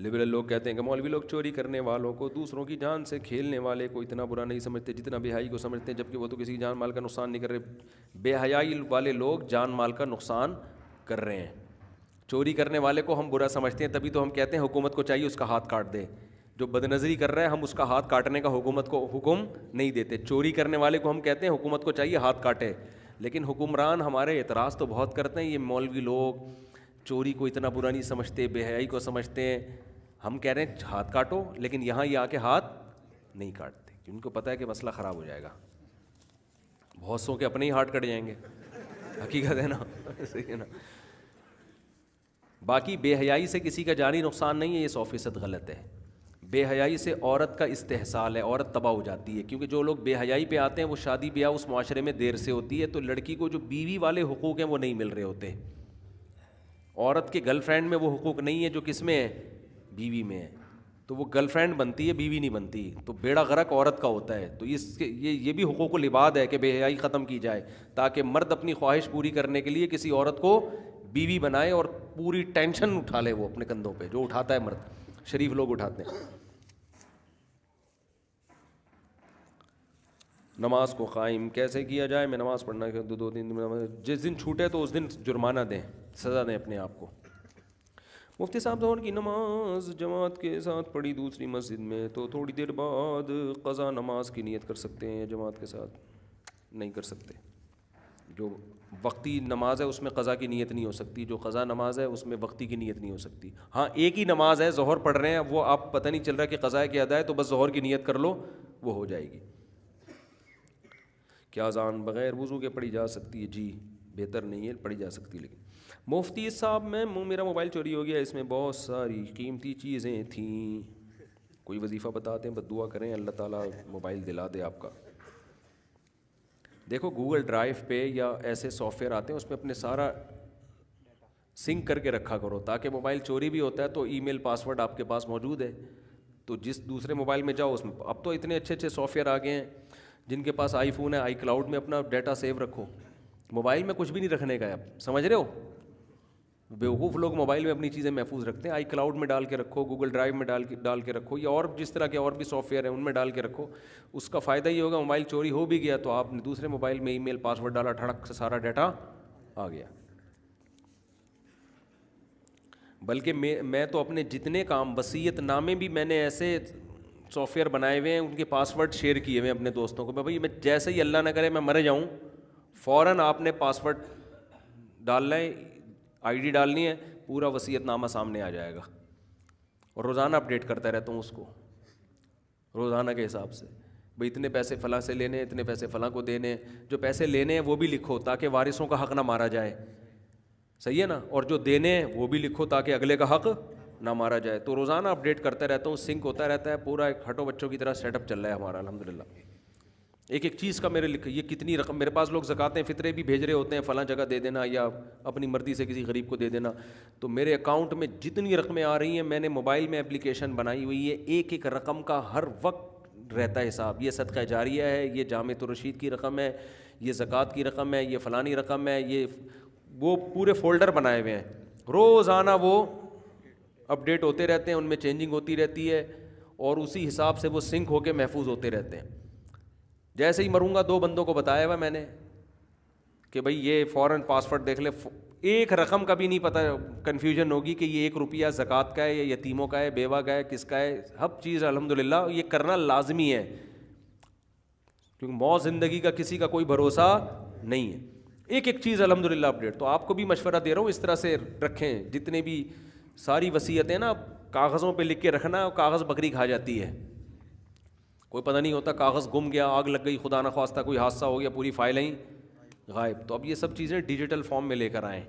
Liberal لوگ کہتے ہیں کہ مولوی لوگ چوری کرنے والوں کو، دوسروں کی جان سے کھیلنے والے کو اتنا برا نہیں سمجھتے جتنا بے حیائی کو سمجھتے ہیں، جبکہ وہ تو کسی کی جان مال کا نقصان نہیں کر رہے۔ بے حیائی والے لوگ جان مال کا نقصان کر رہے ہیں۔ چوری کرنے والے کو ہم برا سمجھتے ہیں، تبھی تو ہم کہتے ہیں حکومت کو چاہیے اس کا ہاتھ کاٹ دے۔ جو بد نظری کر رہا ہے ہم اس کا ہاتھ کاٹنے کا حکومت کو حکم نہیں دیتے۔ چوری کرنے والے کو ہم کہتے ہیں حکومت کو چاہیے ہاتھ کاٹے، لیکن حکمران ہمارے اعتراض تو بہت کرتے ہیں، یہ مولوی لوگ چوری کو اتنا برا نہیں سمجھتے، بے حیائی کو سمجھتے ہیں۔ ہم کہہ رہے ہیں ہاتھ کاٹو، لیکن یہاں یہ آ کے ہاتھ نہیں کاٹتے، ان کو پتہ ہے کہ مسئلہ خراب ہو جائے گا۔ بہت سو کے اپنے ہی ہاتھ کٹ جائیں گے، حقیقت ہے نا، صحیح ہے نا۔ باقی بے حیائی سے کسی کا جانی نقصان نہیں ہے، یہ 100% غلط ہے۔ بے حیائی سے عورت کا استحصال ہے، عورت تباہ ہو جاتی ہے، کیونکہ جو لوگ بے حیائی پہ آتے ہیں وہ شادی بیاہ اس معاشرے میں دیر سے ہوتی ہے، تو لڑکی کو جو بیوی والے حقوق ہیں وہ نہیں مل رہے ہوتے۔ عورت کے گرل فرینڈ میں وہ حقوق نہیں ہے جو کس میں ہے، بیوی میں ہے، تو وہ گرل فرینڈ بنتی ہے، بیوی نہیں بنتی، تو بیڑا غرق عورت کا ہوتا ہے۔ تو اس کے یہ بھی حقوق العباد ہے کہ بے حیائی ختم کی جائے، تاکہ مرد اپنی خواہش پوری کرنے کے لیے کسی عورت کو بیوی بنائے اور پوری ٹینشن اٹھا لے وہ اپنے کندھوں پہ، جو اٹھاتا ہے مرد، شریف لوگ اٹھاتے ہیں۔ نماز کو قائم کیسے کیا جائے؟ میں نماز پڑھنا کہ 2 دن جس دن چھوٹے تو اس دن جرمانہ دیں، سزا دیں اپنے آپ کو۔ مفتی صاحب ظہر کی نماز جماعت کے ساتھ پڑھی دوسری مسجد میں تو تھوڑی دیر بعد قضا نماز کی نیت کر سکتے ہیں، جماعت کے ساتھ نہیں کر سکتے۔ جو وقتی نماز ہے اس میں قضا کی نیت نہیں ہو سکتی، جو قضا نماز ہے اس میں وقتی کی نیت نہیں ہو سکتی۔ ہاں ایک ہی نماز ہے، ظہر پڑھ رہے ہیں، وہ آپ پتہ نہیں چل رہا کہ قضا ہے کہ ادا ہے، تو بس ظہر کی نیت کر لو، وہ ہو جائے گی۔ کیا اذان بغیر وضو کے پڑھی جا سکتی ہے؟ جی بہتر نہیں ہے، پڑھی جا سکتی، لیکن مفتی صاحب میرا موبائل چوری ہو گیا، اس میں بہت ساری قیمتی چیزیں تھیں، کوئی وظیفہ بتاتے ہیں، بس دعا کریں اللہ تعالیٰ موبائل دلا دے آپ کا۔ دیکھو گوگل ڈرائیو پہ یا ایسے سافٹ ویئر آتے ہیں، اس میں اپنے سارا سنک کر کے رکھا کرو، تاکہ موبائل چوری بھی ہوتا ہے تو ای میل پاسورڈ آپ کے پاس موجود ہے، تو جس دوسرے موبائل میں جاؤ اس میں اب تو اتنے اچھے سافٹ ویئر آ گئے ہیں، جن کے پاس آئی فون ہے آئی کلاؤڈ میں اپنا ڈیٹا سیو رکھو، موبائل میں کچھ بھی نہیں رکھنے کا ہے، اب سمجھ رہے ہو؟ بیوقوف لوگ موبائل میں اپنی چیزیں محفوظ رکھتے ہیں، آئی کلاؤڈ میں ڈال کے رکھو، گوگل ڈرائیو میں ڈال کے رکھو، یا اور جس طرح کے اور بھی سافٹ ویئر ہیں ان میں ڈال کے رکھو۔ اس کا فائدہ یہ ہوگا موبائل چوری ہو بھی گیا تو آپ نے دوسرے موبائل میں ای میل پاسورڈ ڈالا، ٹھڑک سے سارا ڈیٹا آ گیا۔ بلکہ میں تو اپنے جتنے کام، وصیت نامے بھی میں نے ایسے سافٹ ویئر بنائے ہوئے ہیں، ان کے پاسورڈ شیئر کیے ہوئے ہیں اپنے دوستوں کو، بھائی میں جیسے ہی اللہ نہ کرے میں مر جاؤں، فوراً آپ نے پاسورڈ ڈالنا ہے، آئی ڈی ڈالنی ہے، پورا وصیت نامہ سامنے آ جائے گا، اور روزانہ اپڈیٹ کرتا رہتا ہوں اس کو، روزانہ کے حساب سے، بھئی اتنے پیسے فلاں سے لینے، اتنے پیسے فلاں کو دینے، جو پیسے لینے ہیں وہ بھی لکھو تاکہ وارثوں کا حق نہ مارا جائے، صحیح ہے نا، اور جو دینے ہیں وہ بھی لکھو تاکہ اگلے کا حق نہ مارا جائے۔ تو روزانہ اپڈیٹ کرتا رہتا ہوں، سنک ہوتا رہتا ہے، پورا ایک ہٹو بچوں کی طرح سیٹ اپ چل رہا ہے ہمارا الحمدللہ۔ ایک ایک چیز کا میرے یہ کتنی رقم، میرے پاس لوگ زکاتیں فطرے بھی بھیج رہے ہوتے ہیں، فلاں جگہ دے دینا یا اپنی مرضی سے کسی غریب کو دے دینا، تو میرے اکاؤنٹ میں جتنی رقمیں آ رہی ہیں میں نے موبائل میں اپلیکیشن بنائی ہوئی ہے، ایک ایک رقم کا ہر وقت رہتا ہے حساب، یہ صدقہ جاریہ ہے، یہ جامع الرشید کی رقم ہے، یہ زکوٰۃ کی رقم ہے، یہ فلانی رقم ہے، یہ وہ پورے فولڈر بنائے ہوئے ہیں، روزانہ وہ اپڈیٹ ہوتے رہتے ہیں، ان میں چینجنگ ہوتی رہتی ہے، اور اسی حساب سے وہ سنک ہو کے محفوظ ہوتے رہتے ہیں۔ جیسے ہی مروں گا 2 بندوں کو بتایا ہوا میں نے کہ بھائی یہ فوراً پاسورڈ دیکھ لے، ایک رقم کا بھی نہیں پتہ، کنفیوژن ہوگی کہ یہ 1 روپیہ زکوٰۃ کا ہے یا یتیموں کا ہے، بیوہ کا ہے، کس کا ہے، ہر چیز الحمدللہ یہ کرنا لازمی ہے، کیونکہ موت زندگی کا کسی کا کوئی بھروسہ نہیں ہے، ایک ایک چیز الحمدللہ اپڈیٹ۔ تو آپ کو بھی مشورہ دے رہا ہوں اس طرح سے رکھیں، جتنے بھی ساری وصیتیں نا کاغذوں پہ لکھ کے رکھنا، کاغذ بکری کھا جاتی ہے، کوئی پتہ نہیں ہوتا، کاغذ گم گیا، آگ لگ گئی، خدا نخواستہ کوئی حادثہ ہو گیا، پوری فائلیں ہی غائب۔ تو اب یہ سب چیزیں ڈیجیٹل فارم میں لے کر آئیں۔